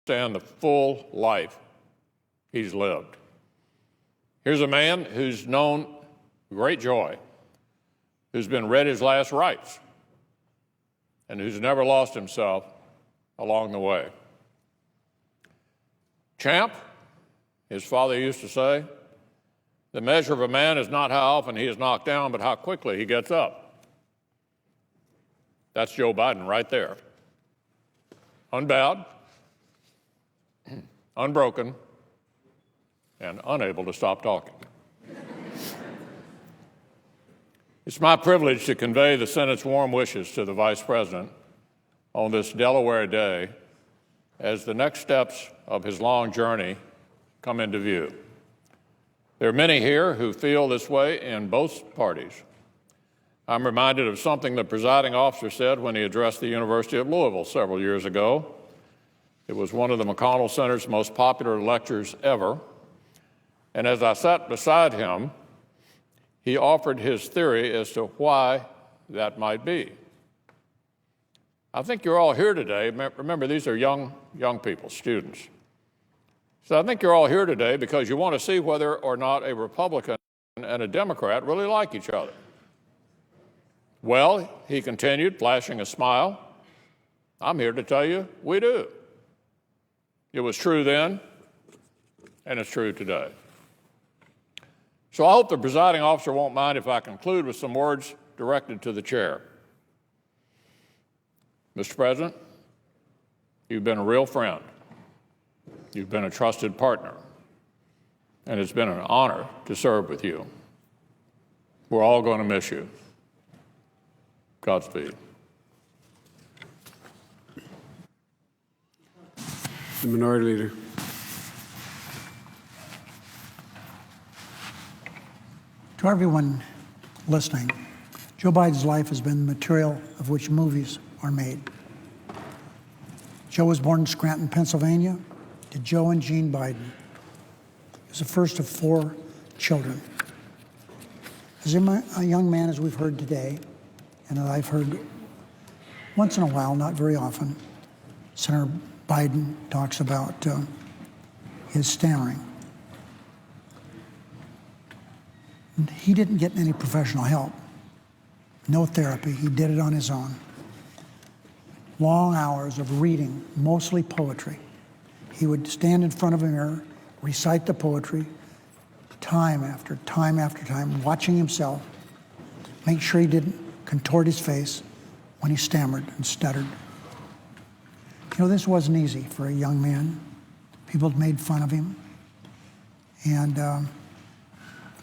understand the full life he's lived. Here's a man who's known great joy, who's been read his last rites, and who's never lost himself along the way. Champ, his father used to say, the measure of a man is not how often he is knocked down, but how quickly he gets up. That's Joe Biden right there. Unbowed, unbroken, and unable to stop talking. It's my privilege to convey the Senate's warm wishes to the Vice President on this Delaware day as the next steps of his long journey come into view. There are many here who feel this way in both parties. I'm reminded of something the presiding officer said when he addressed the University of Louisville several years ago. It was one of the McConnell Center's most popular lectures ever. And as I sat beside him, he offered his theory as to why that might be. I think you're all here today. Remember, these are young people, students. So I think you're all here today because you want to see whether or not a Republican and a Democrat really like each other. Well, he continued, flashing a smile, I'm here to tell you we do. It was true then, and it's true today. So I hope the presiding officer won't mind if I conclude with some words directed to the chair. Mr. President, you've been a real friend. You've been a trusted partner, and it's been an honor to serve with you. We're all going to miss you. Godspeed. The Minority Leader. To everyone listening, Joe Biden's life has been the material of which movies are made. Joe was born in Scranton, Pennsylvania, to Joe and Jean Biden. He was the first of 4 children. As a young man, as we've heard today, and that I've heard once in a while, not very often, Senator Biden talks about his stammering. And he didn't get any professional help, no therapy. He did it on his own. Long hours of reading, mostly poetry. He would stand in front of a mirror, recite the poetry, time after time after time, watching himself, make sure he didn't contort his face when he stammered and stuttered. You know, this wasn't easy for a young man. People had made fun of him,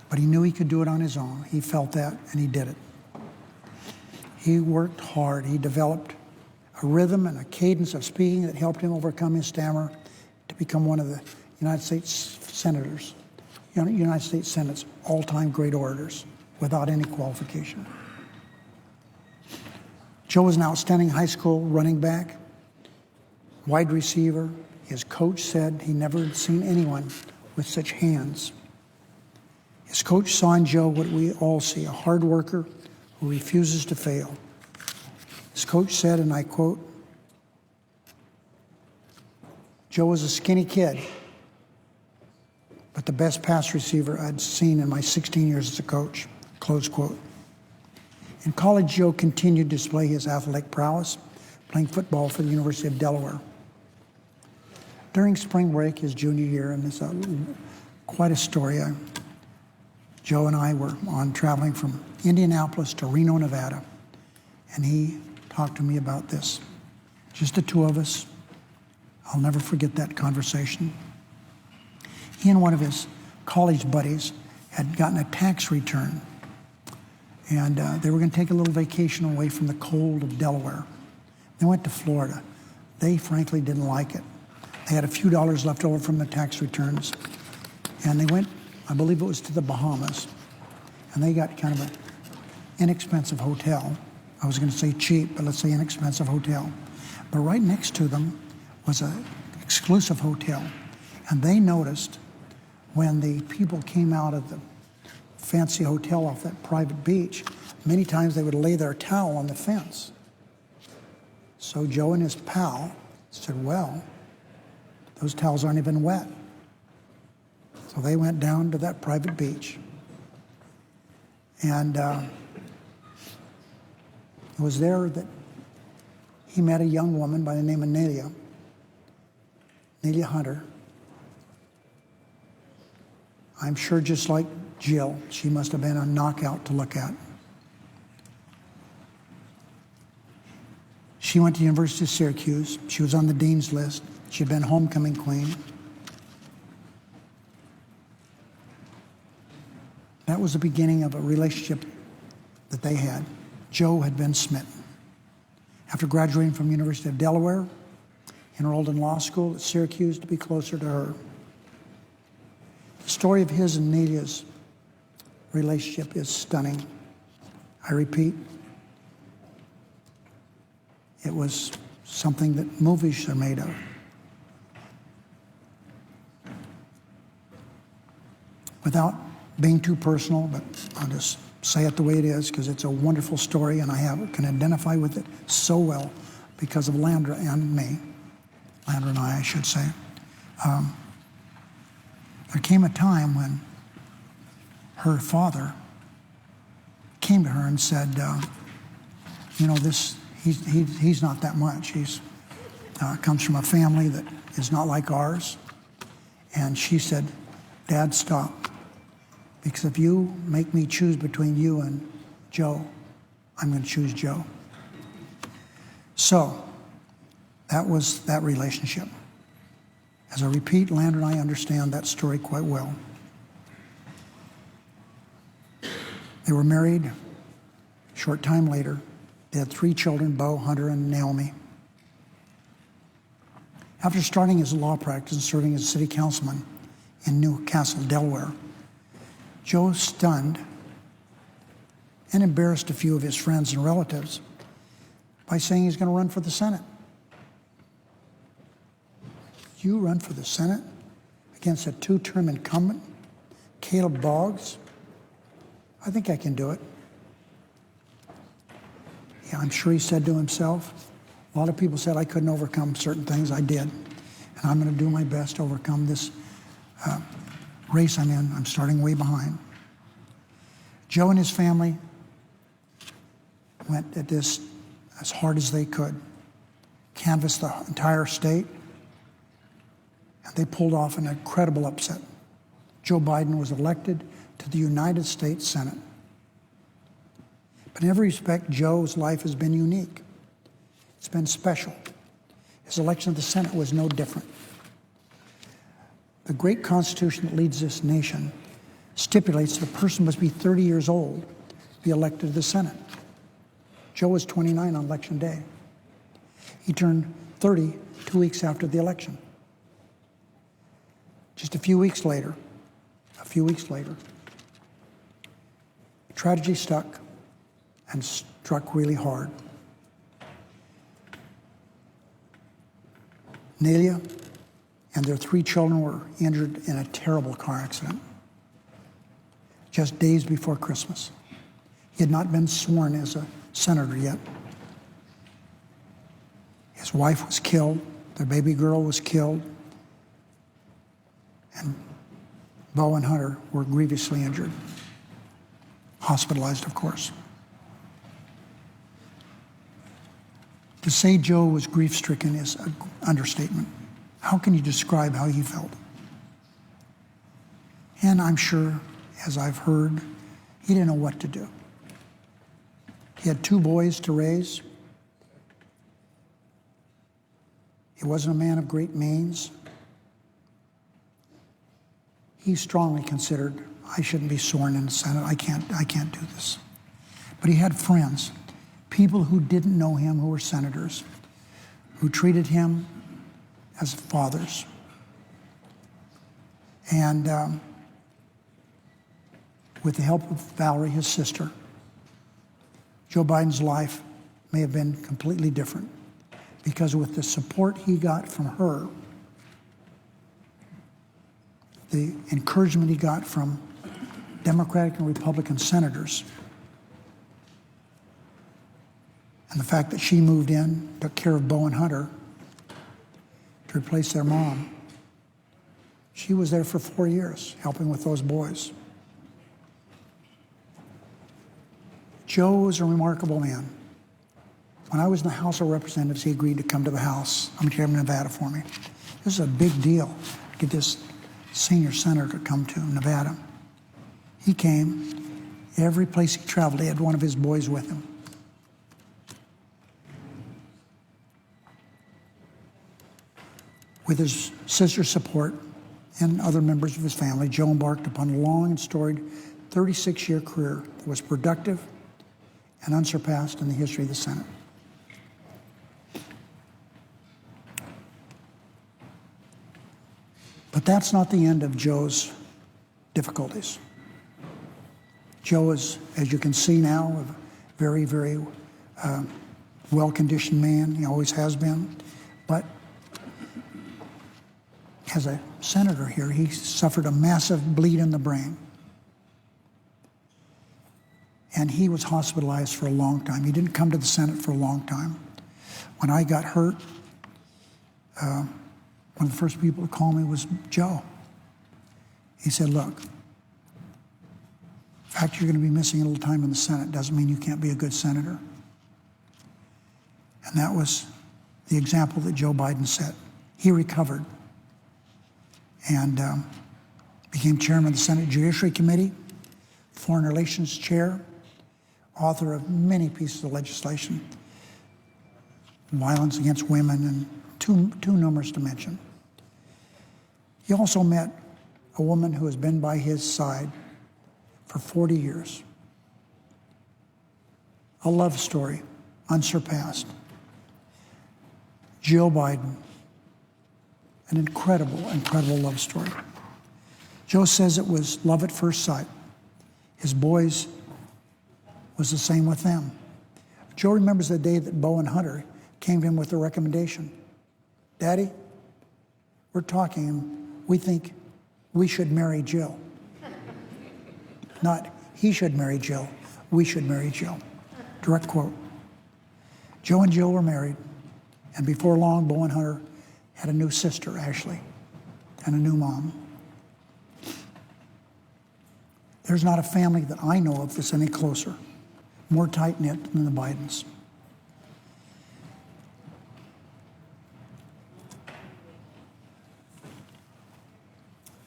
but he knew he could do it on his own. He felt that, and he did it. He worked hard. He developed a rhythm and a cadence of speaking that helped him overcome his stammer to become one of the United States Senators, United States Senate's all-time great orators without any qualification. Joe was an outstanding high school running back, wide receiver. His coach said he never had seen anyone with such hands. His coach saw in Joe what we all see, a hard worker who refuses to fail. His coach said, and I quote, Joe was a skinny kid, but the best pass receiver I'd seen in my 16 years as a coach, close quote. In college, Joe continued to display his athletic prowess, playing football for the University of Delaware. During spring break, his junior year, and it's quite a story, Joe and I were traveling from Indianapolis to Reno, Nevada, and he talked to me about this. Just the two of us. I'll never forget that conversation. He and one of his college buddies had gotten a tax return, and they were going to take a little vacation away from the cold of Delaware. They went to Florida. They frankly didn't like it. They had a few dollars left over from the tax returns, and they went, I believe it was to the Bahamas, and they got kind of an inexpensive hotel. I was going to say cheap, but let's say inexpensive hotel. But right next to them was an exclusive hotel, and they noticed when the people came out of the fancy hotel off that private beach, many times they would lay their towel on the fence. So Joe and his pal said, well, Those towels aren't even wet. So they went down to that private beach. And it was there that he met a young woman by the name of Nelia Hunter. I'm sure just like Jill, she must have been a knockout to look at. She went to the University of Syracuse. She was on the dean's list. She had been homecoming queen. That was the beginning of a relationship that they had. Joe had been smitten. After graduating from the University of Delaware, he enrolled in law school at Syracuse to be closer to her. The story of his and Nelia's relationship is stunning. I repeat, it was something that movies are made of. Without being too personal, but I'll just say it the way it is because it's a wonderful story and I can identify with it so well because of Landra and me. Landra and I should say. There came a time when her father came to her and said, you know, he's not that much. He's comes from a family that is not like ours. And she said, Dad, stop. Because if you make me choose between you and Joe, I'm going to choose Joe. So that was that relationship. As I repeat, Landra and I understand that story quite well. They were married a short time later. They had 3 children, Bo, Hunter, and Naomi. After starting his law practice and serving as a city councilman in Newcastle, Delaware, Joe stunned and embarrassed a few of his friends and relatives by saying he's going to run for the Senate. You run for the Senate against a 2-term incumbent, Caleb Boggs? I think I can do it. Yeah, I'm sure he said to himself, a lot of people said I couldn't overcome certain things. I did. And I'm going to do my best to overcome this race I'm in. I'm starting way behind. Joe and his family went at this as hard as they could, canvassed the entire state, and they pulled off an incredible upset. Joe Biden was elected to the United States Senate. But in every respect, Joe's life has been unique. It's been special. His election to the Senate was no different. The great Constitution that leads this nation stipulates that a person must be 30 years old to be elected to the Senate. Joe was 29 on Election Day. He turned 30 2 weeks after the election. Just a few weeks later, tragedy struck and struck really hard. Nelia and their 3 children were injured in a terrible car accident just days before Christmas. He had not been sworn as a senator yet. His wife was killed, their baby girl was killed, and Bo and Hunter were grievously injured, hospitalized, of course. To say Joe was grief-stricken is an understatement. How can you describe how he felt? And I'm sure, as I've heard, he didn't know what to do. He had 2 boys to raise. He wasn't a man of great means. He strongly considered, I shouldn't be sworn in the Senate. I can't do this. But he had friends, people who didn't know him, who were senators, who treated him as fathers. And with the help of Valerie, his sister, Joe Biden's life may have been completely different, because with the support he got from her, the encouragement he got from Democratic and Republican senators, and the fact that she moved in, took care of Bo and Hunter to replace their mom, She was there for 4 years, helping with those boys. Joe was a remarkable man. When I was in the House of Representatives, he agreed to come to the House. I'm chairman of Nevada for me. This is a big deal to get this senior senator to come to Nevada. He came. Every place he traveled, he had one of his boys with him. With his sister's support and other members of his family, Joe embarked upon a long and storied 36-year career that was productive and unsurpassed in the history of the Senate. But that's not the end of Joe's difficulties. Joe is, as you can see now, a very, very well-conditioned man. He always has been. But as a senator here, he suffered a massive bleed in the brain. And he was hospitalized for a long time. He didn't come to the Senate for a long time. When I got hurt, one of the first people to call me was Joe. He said, look, the fact you're going to be missing a little time in the Senate doesn't mean you can't be a good senator. And that was the example that Joe Biden set. He recovered and became chairman of the Senate Judiciary Committee, Foreign Relations Chair, author of many pieces of legislation, violence against women, and too numerous to mention. He also met a woman who has been by his side for 40 years. A love story, unsurpassed. Jill Biden, an incredible, incredible love story. Joe says it was love at first sight. His boys was the same with them. Joe remembers the day that Bo and Hunter came to him with a recommendation. Daddy, we're talking, and we think we should marry Jill. Not he should marry Jill, we should marry Jill. Direct quote. Joe and Jill were married, and before long, Bo and Hunter had a new sister, Ashley, and a new mom. There's not a family that I know of that's any closer, more tight-knit than the Bidens.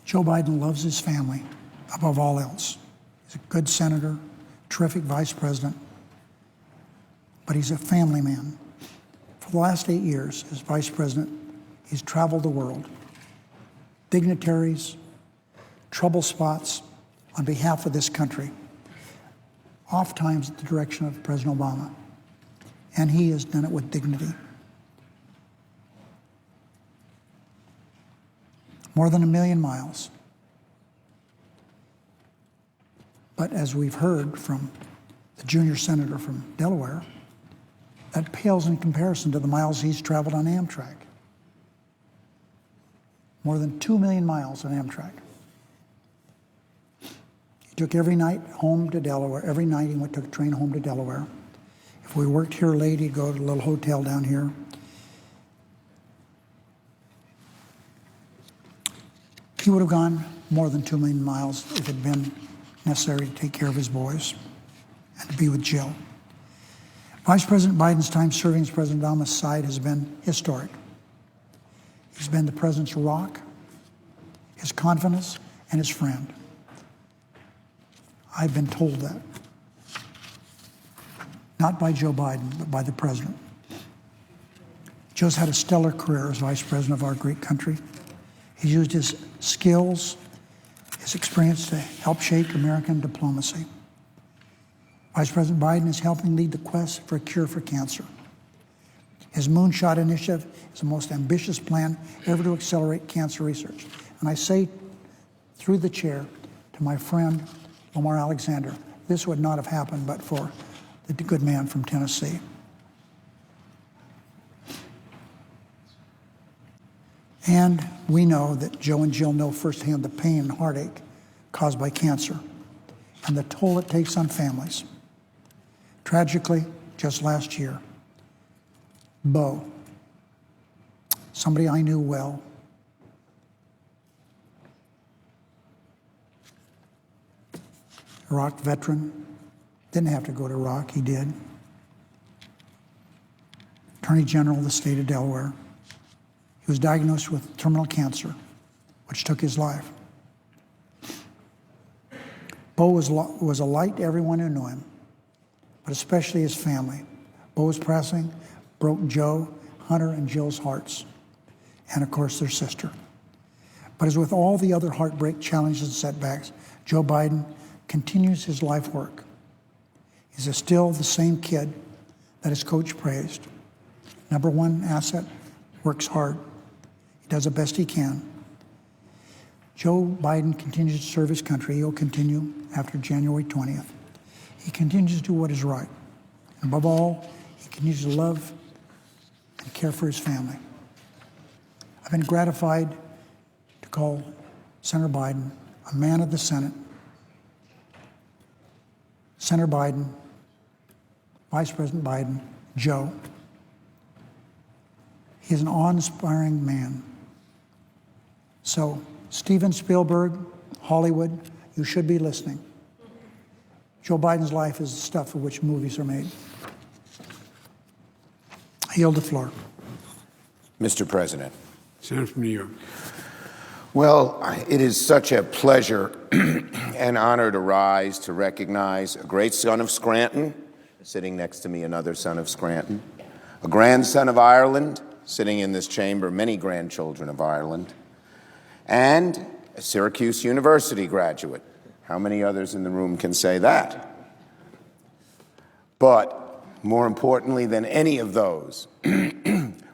Joe Biden loves his family above all else. He's a good senator, terrific vice president, but he's a family man. For the last 8 years as vice president, he's traveled the world. Dignitaries, trouble spots on behalf of this country, oftentimes at the direction of President Obama, and he has done it with dignity. More than 1 million miles. But as we've heard from the junior senator from Delaware, that pales in comparison to the miles he's traveled on Amtrak. More than 2 million miles on Amtrak. He took every night home to Delaware. Every night he took a train home to Delaware. If we worked here late, he'd go to a little hotel down here. He would have gone more than 2 million miles if it had been necessary to take care of his boys and to be with Jill. Vice President Biden's time serving as President Obama's side has been historic. He's been the president's rock, his confidence, and his friend. I've been told that. Not by Joe Biden, but by the president. Joe's had a stellar career as vice president of our great country. He's used his skills, his experience to help shape American diplomacy. Vice President Biden is helping lead the quest for a cure for cancer. His Moonshot Initiative is the most ambitious plan ever to accelerate cancer research. And I say through the chair to my friend, Lamar Alexander, this would not have happened but for the good man from Tennessee. And we know that Joe and Jill know firsthand the pain and heartache caused by cancer and the toll it takes on families. Tragically, just last year, Bo, somebody I knew well, Iraq veteran. Didn't have to go to Iraq, he did. Attorney General of the state of Delaware. He was diagnosed with terminal cancer, which took his life. Bo was a light to everyone who knew him, but especially his family. Bo's passing broke Joe, Hunter, and Jill's hearts, and of course their sister. But as with all the other heartbreak, challenges, and setbacks, Joe Biden continues his life work. He's still the same kid that his coach praised. Number one asset, works hard. He does the best he can. Joe Biden continues to serve his country. He'll continue after January 20th. He continues to do what is right. And above all, he continues to love and care for his family. I've been gratified to call Senator Biden a man of the Senate. Senator Biden, Vice President Biden, Joe. He is an awe-inspiring man. So, Steven Spielberg, Hollywood, you should be listening. Joe Biden's life is the stuff for which movies are made. I yield the floor. Mr. President. Senator from New York. Well, it is such a pleasure and honor to rise to recognize a great son of Scranton, sitting next to me, another son of Scranton, a grandson of Ireland, sitting in this chamber, many grandchildren of Ireland, and a Syracuse University graduate. How many others in the room can say that? But more importantly than any of those,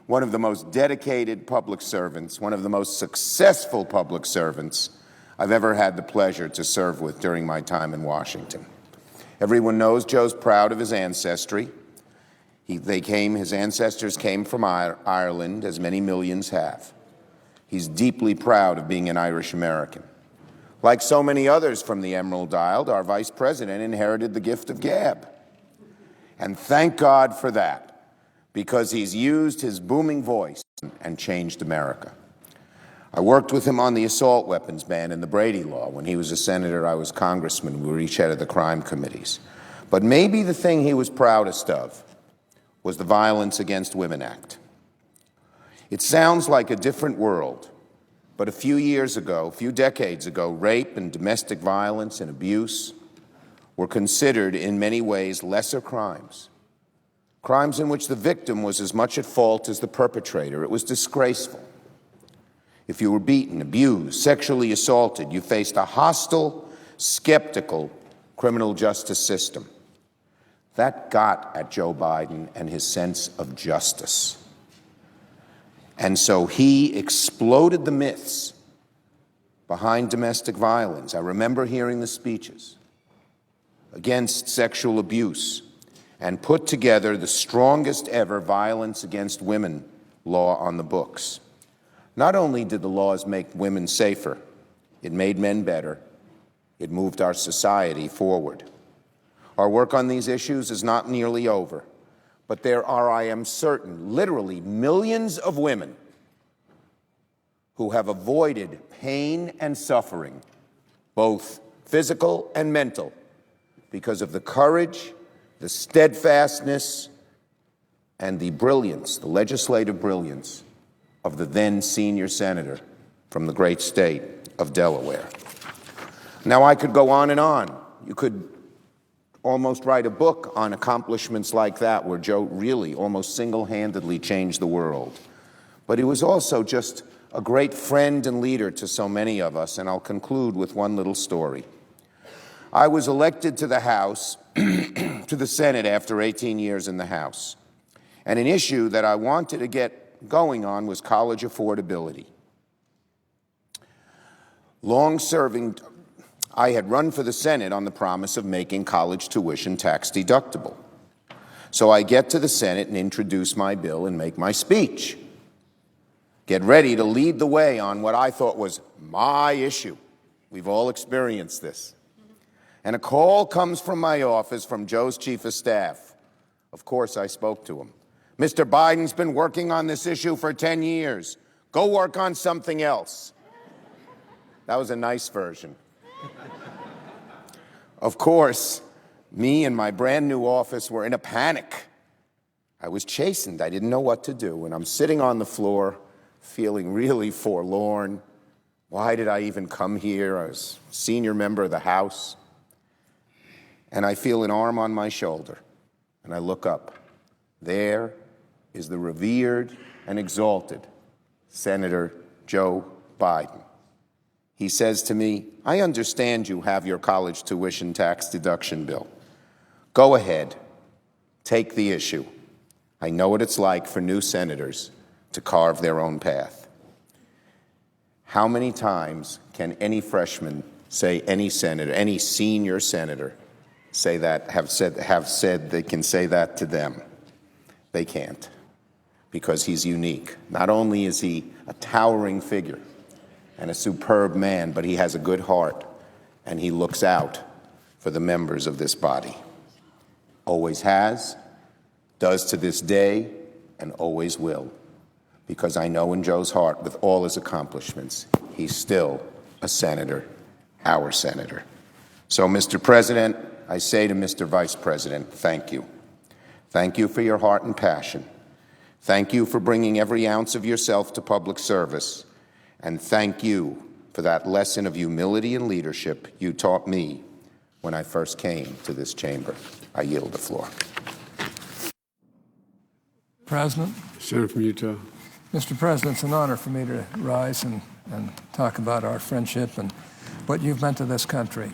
one of the most dedicated public servants, one of the most successful public servants I've ever had the pleasure to serve with during my time in Washington. Everyone knows Joe's proud of his ancestry. His ancestors came from Ireland, as many millions have. He's deeply proud of being an Irish American. Like so many others from the Emerald Isle, our Vice President inherited the gift of gab. And thank God for that, because he's used his booming voice and changed America. I worked with him on the assault weapons ban and the Brady Law. When he was a senator, I was congressman. We were each head of the crime committees. But maybe the thing he was proudest of was the Violence Against Women Act. It sounds like a different world, but a few decades ago, rape and domestic violence and abuse were considered in many ways lesser crimes. Crimes in which the victim was as much at fault as the perpetrator. It was disgraceful. If you were beaten, abused, sexually assaulted, you faced a hostile, skeptical criminal justice system. That got at Joe Biden and his sense of justice. And so he exploded the myths behind domestic violence. I remember hearing the speeches against sexual abuse and put together the strongest ever violence against women law on the books. Not only did the laws make women safer, it made men better. It moved our society forward. Our work on these issues is not nearly over, but there are, I am certain, literally millions of women who have avoided pain and suffering, both physical and mental, because of the courage, the steadfastness, and the brilliance, the legislative brilliance, of the then senior senator from the great state of Delaware. Now, I could go on and on. You could almost write a book on accomplishments like that, where Joe really almost single-handedly changed the world. But he was also just a great friend and leader to so many of us, and I'll conclude with one little story. I was elected to the House, to the Senate after 18 years in the House, and an issue that I wanted to get going on was college affordability. Long-serving, I had run for the Senate on the promise of making college tuition tax deductible. So I get to the Senate and introduce my bill and make my speech. Get ready to lead the way on what I thought was my issue. We've all experienced this. And a call comes from my office from Joe's chief of staff. Of course, I spoke to him. Mr. Biden's been working on this issue for 10 years. Go work on something else. That was a nice version. Of course, me and my brand new office were in a panic. I was chastened. I didn't know what to do. And I'm sitting on the floor feeling really forlorn. Why did I even come here? I was a senior member of the House. And I feel an arm on my shoulder. And I look up. There is the revered and exalted Senator Joe Biden. He says to me, I understand you have your college tuition tax deduction bill. Go ahead. Take the issue. I know what it's like for new senators to carve their own path. How many times can any freshman say any senator, any senior senator, say that, have said they can say that to them? They can't, because he's unique. Not only is he a towering figure and a superb man, but he has a good heart, and he looks out for the members of this body. Always has, does to this day, and always will. Because I know in Joe's heart, with all his accomplishments, he's still a senator, our senator. So, Mr. President, I say to Mr. Vice President, thank you. Thank you for your heart and passion. Thank you for bringing every ounce of yourself to public service. And thank you for that lesson of humility and leadership you taught me when I first came to this chamber. I yield the floor. President. Senator from Utah. Mr. President, it's an honor for me to rise and talk about our friendship and what you've meant to this country.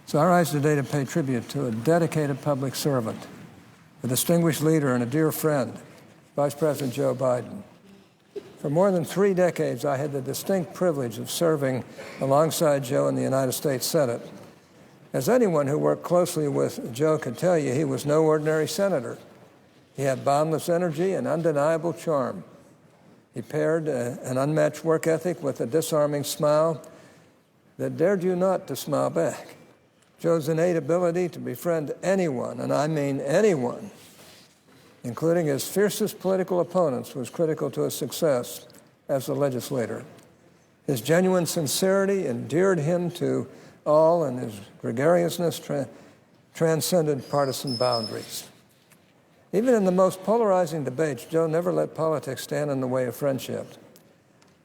So I rise today to pay tribute to a dedicated public servant, a distinguished leader and a dear friend, Vice President Joe Biden. For more than 3 decades, I had the distinct privilege of serving alongside Joe in the United States Senate. As anyone who worked closely with Joe could tell you, he was no ordinary senator. He had boundless energy and undeniable charm. He paired an unmatched work ethic with a disarming smile that dared you not to smile back. Joe's innate ability to befriend anyone, and I mean anyone, including his fiercest political opponents, was critical to his success as a legislator. His genuine sincerity endeared him to all, and his gregariousness transcended partisan boundaries. Even in the most polarizing debates, Joe never let politics stand in the way of friendship.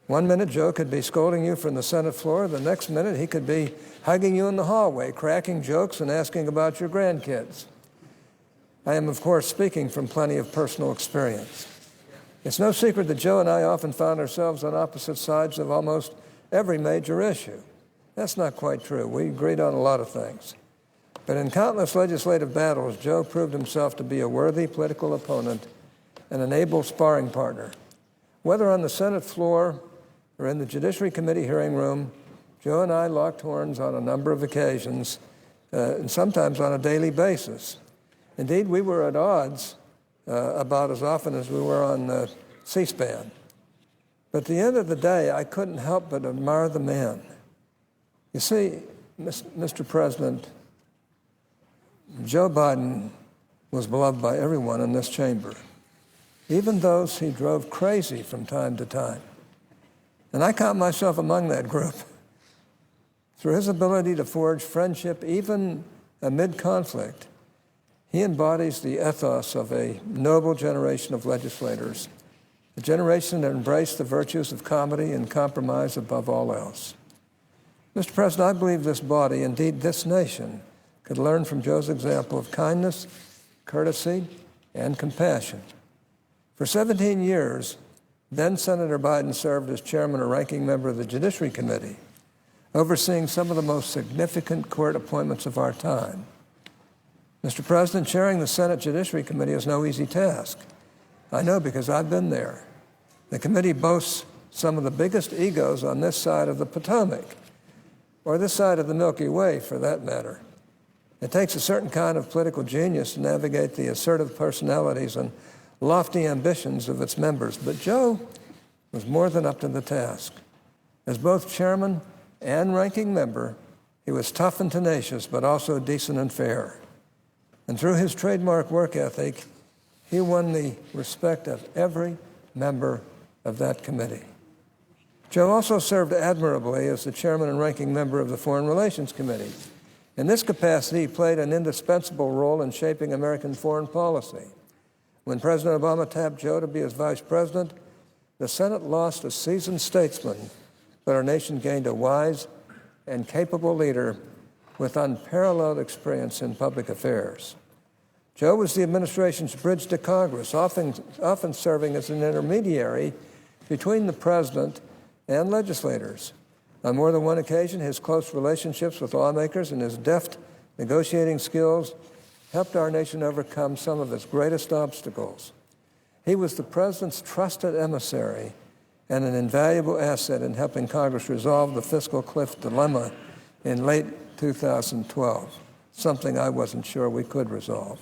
One minute, Joe could be scolding you from the Senate floor. The next minute, he could be hugging you in the hallway, cracking jokes and asking about your grandkids. I am, of course, speaking from plenty of personal experience. It's no secret that Joe and I often found ourselves on opposite sides of almost every major issue. That's not quite true. We agreed on a lot of things. But in countless legislative battles, Joe proved himself to be a worthy political opponent and an able sparring partner. Whether on the Senate floor or in the Judiciary Committee hearing room, Joe and I locked horns on a number of occasions, and sometimes on a daily basis. Indeed, we were at odds about as often as we were on C-SPAN. But at the end of the day, I couldn't help but admire the man. You see, Mr. President, Joe Biden was beloved by everyone in this chamber, even those he drove crazy from time to time. And I count myself among that group. Through his ability to forge friendship, even amid conflict, he embodies the ethos of a noble generation of legislators, a generation that embraced the virtues of comedy and compromise above all else. Mr. President, I believe this body, indeed this nation, could learn from Joe's example of kindness, courtesy, and compassion. For 17 years, then Senator Biden served as chairman or ranking member of the Judiciary Committee, overseeing some of the most significant court appointments of our time. Mr. President, chairing the Senate Judiciary Committee is no easy task. I know because I've been there. The committee boasts some of the biggest egos on this side of the Potomac, or this side of the Milky Way, for that matter. It takes a certain kind of political genius to navigate the assertive personalities and lofty ambitions of its members, but Joe was more than up to the task. As both chairman and ranking member, he was tough and tenacious, but also decent and fair. And through his trademark work ethic, he won the respect of every member of that committee. Joe also served admirably as the chairman and ranking member of the Foreign Relations Committee, In this capacity, he played an indispensable role in shaping American foreign policy. When President Obama tapped Joe to be his vice president, the Senate lost a seasoned statesman, but our nation gained a wise and capable leader with unparalleled experience in public affairs. Joe was the administration's bridge to Congress, often serving as an intermediary between the president and legislators. On more than one occasion, his close relationships with lawmakers and his deft negotiating skills helped our nation overcome some of its greatest obstacles. He was the president's trusted emissary and an invaluable asset in helping Congress resolve the fiscal cliff dilemma in late 2012, something I wasn't sure we could resolve.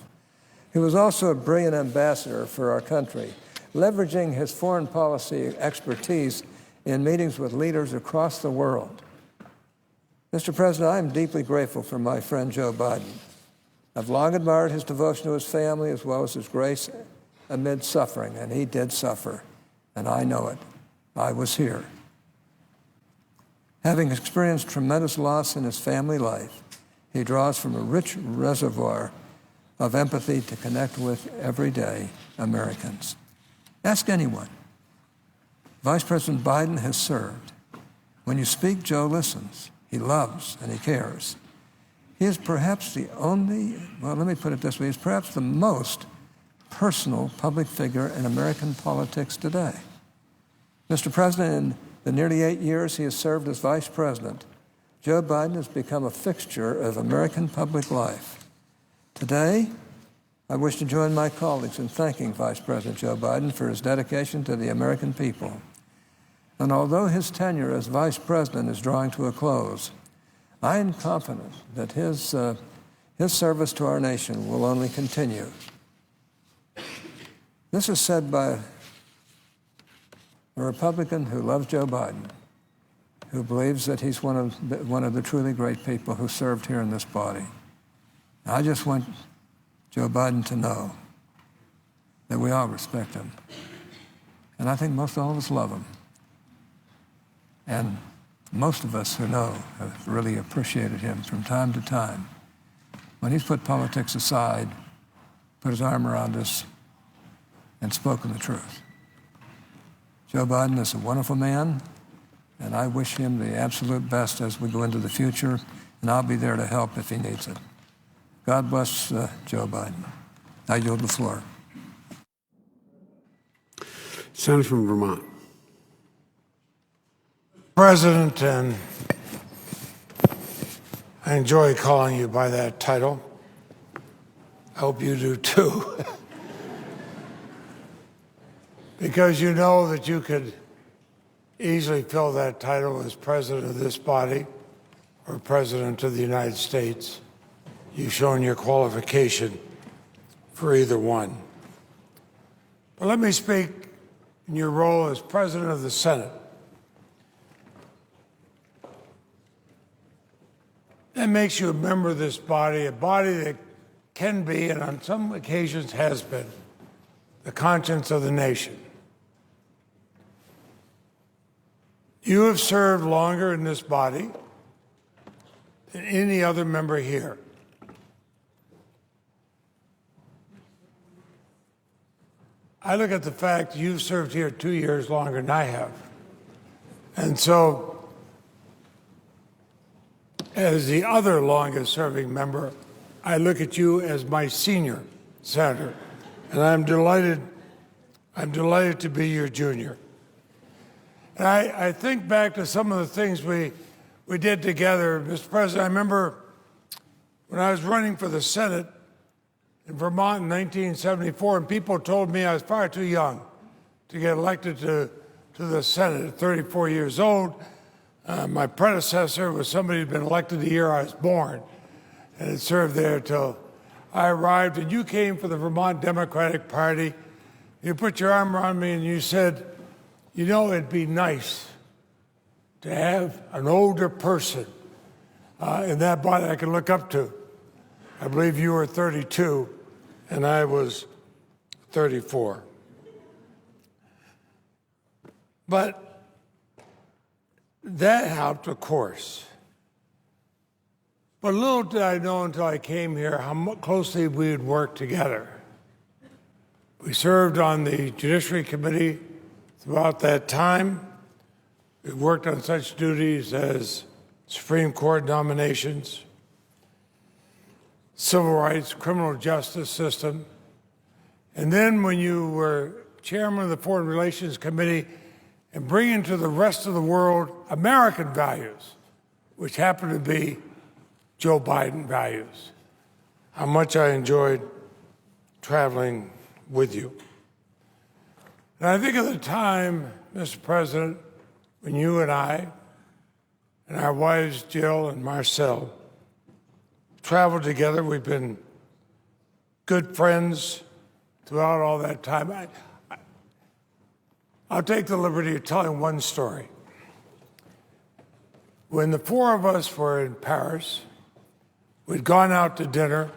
He was also a brilliant ambassador for our country, leveraging his foreign policy expertise in meetings with leaders across the world. Mr. President, I am deeply grateful for my friend Joe Biden. I've long admired his devotion to his family as well as his grace amid suffering, and he did suffer, and I know it. I was here. Having experienced tremendous loss in his family life, he draws from a rich reservoir of empathy to connect with everyday Americans. Ask anyone. Vice President Biden has served. When you speak, Joe listens. He loves and he cares. He is perhaps the only, well, let me put it this way, he's perhaps the most personal public figure in American politics today. Mr. President, in the nearly 8 years he has served as Vice President, Joe Biden has become a fixture of American public life. Today, I wish to join my colleagues in thanking Vice President Joe Biden for his dedication to the American people. And although his tenure as Vice President is drawing to a close, I am confident that his service to our nation will only continue. This is said by a Republican who loves Joe Biden, who believes that he's one of the truly great people who served here in this body. I just want Joe Biden to know that we all respect him. And I think most all of us love him. And most of us who know have really appreciated him from time to time. When he's put politics aside, put his arm around us, and spoken the truth. Joe Biden is a wonderful man, and I wish him the absolute best as we go into the future, and I'll be there to help if he needs it. God bless Joe Biden. I yield the floor. Senator from Vermont. President, and I enjoy calling you by that title. I hope you do too. Because you know that you could easily fill that title as President of this body or President of the United States. You've shown your qualification for either one. But let me speak in your role as President of the Senate. That makes you a member of this body, a body that can be, and on some occasions has been, the conscience of the nation. You have served longer in this body than any other member here. I look at the fact you've served here 2 years longer than I have. And so, as the other longest serving member, I look at you as my senior senator, and I'm delighted to be your junior. And I think back to some of the things we did together. Mr. President, I remember when I was running for the Senate in Vermont in 1974, and people told me I was far too young to get elected to the Senate at 34 years old. My predecessor was somebody who'd been elected the year I was born and had served there till I arrived. And you came for the Vermont Democratic Party. You put your arm around me and you said, you know, it'd be nice to have an older person in that body I could look up to. I believe you were 32 and I was 34. But that helped, of course. But little did I know until I came here how closely we would work together. We served on the Judiciary Committee throughout that time. We worked on such duties as Supreme Court nominations, civil rights, criminal justice system. And then when you were chairman of the Foreign Relations Committee and bringing to the rest of the world American values, which happen to be Joe Biden values, how much I enjoyed traveling with you. And I think of the time, Mr. President, when you and I and our wives, Jill and Marcel, traveled together. We've been good friends throughout all that time. I'll take the liberty of telling one story. When the four of us were in Paris, we'd gone out to dinner.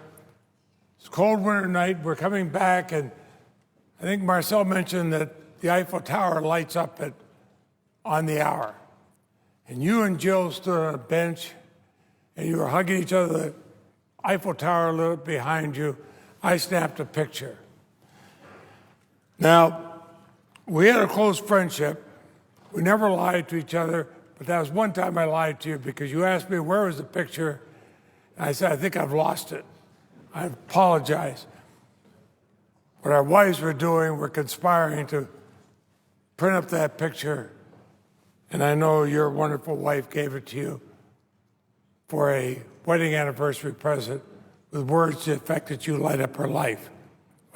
It's a cold winter night. We're coming back, and I think Marcel mentioned that the Eiffel Tower lights up on the hour. And you and Jill stood on a bench, and you were hugging each other. The Eiffel Tower lit up behind you. I snapped a picture. Now, we had a close friendship. We never lied to each other, but that was one time I lied to you because you asked me where was the picture, and I said, I think I've lost it. I apologize. What our wives were doing were conspiring to print up that picture, and I know your wonderful wife gave it to you for a wedding anniversary present with words to the effect that you light up her life.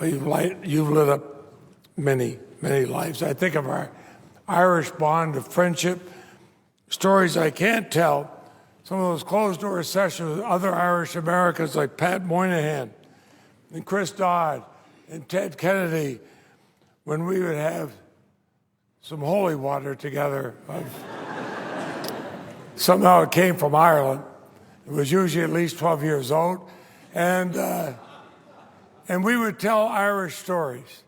Well, you've lit up many, many lives. I think of our Irish bond of friendship, stories I can't tell, some of those closed-door sessions with other Irish Americans like Pat Moynihan and Chris Dodd and Ted Kennedy, when we would have some holy water together. Somehow it came from Ireland. It was usually at least 12 years old. And we would tell Irish stories.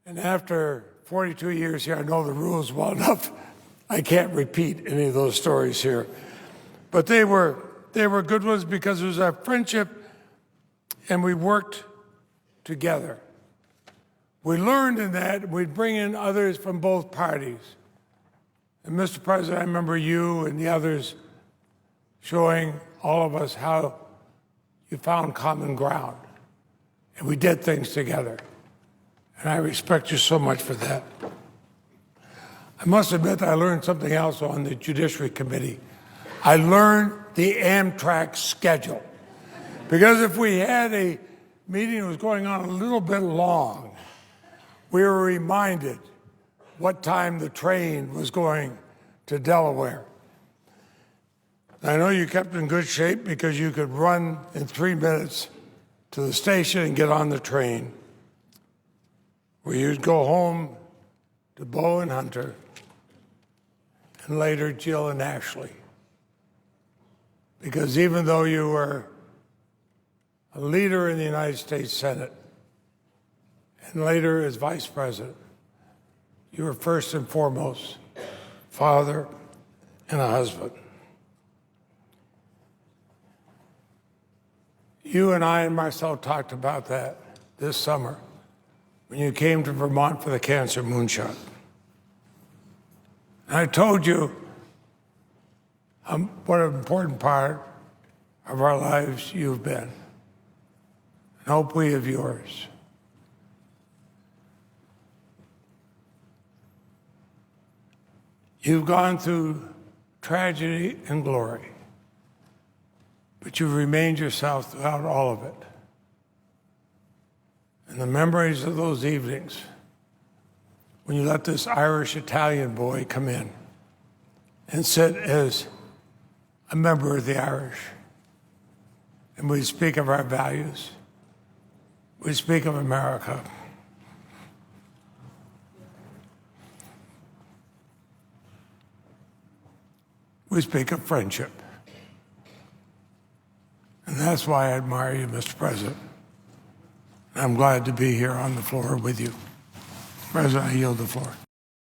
And after 42 years here, I know the rules well enough. I can't repeat any of those stories here. But they were good ones because it was our friendship, and we worked together. We learned in that we'd bring in others from both parties. And Mr. President, I remember you and the others showing all of us how you found common ground. And we did things together. And I respect you so much for that. I must admit I learned something else on the Judiciary Committee. I learned the Amtrak schedule. Because if we had a meeting that was going on a little bit long, we were reminded what time the train was going to Delaware. I know you kept in good shape because you could run in 3 minutes to the station and get on the train, where you'd go home to Bo and Hunter, and later Jill and Ashley. Because even though you were a leader in the United States Senate, and later as vice president, you were first and foremost father and a husband. You and I and Marcel talked about that this summer when you came to Vermont for the Cancer Moonshot. And I told you what an important part of our lives you've been, and hope we of yours. You've gone through tragedy and glory, but you've remained yourself throughout all of it. And the memories of those evenings when you let this Irish-Italian boy come in and sit as a member of the Irish, and we speak of our values, we speak of America. We speak of friendship. And that's why I admire you, Mr. President. I'm glad to be here on the floor with you. President, I yield the floor.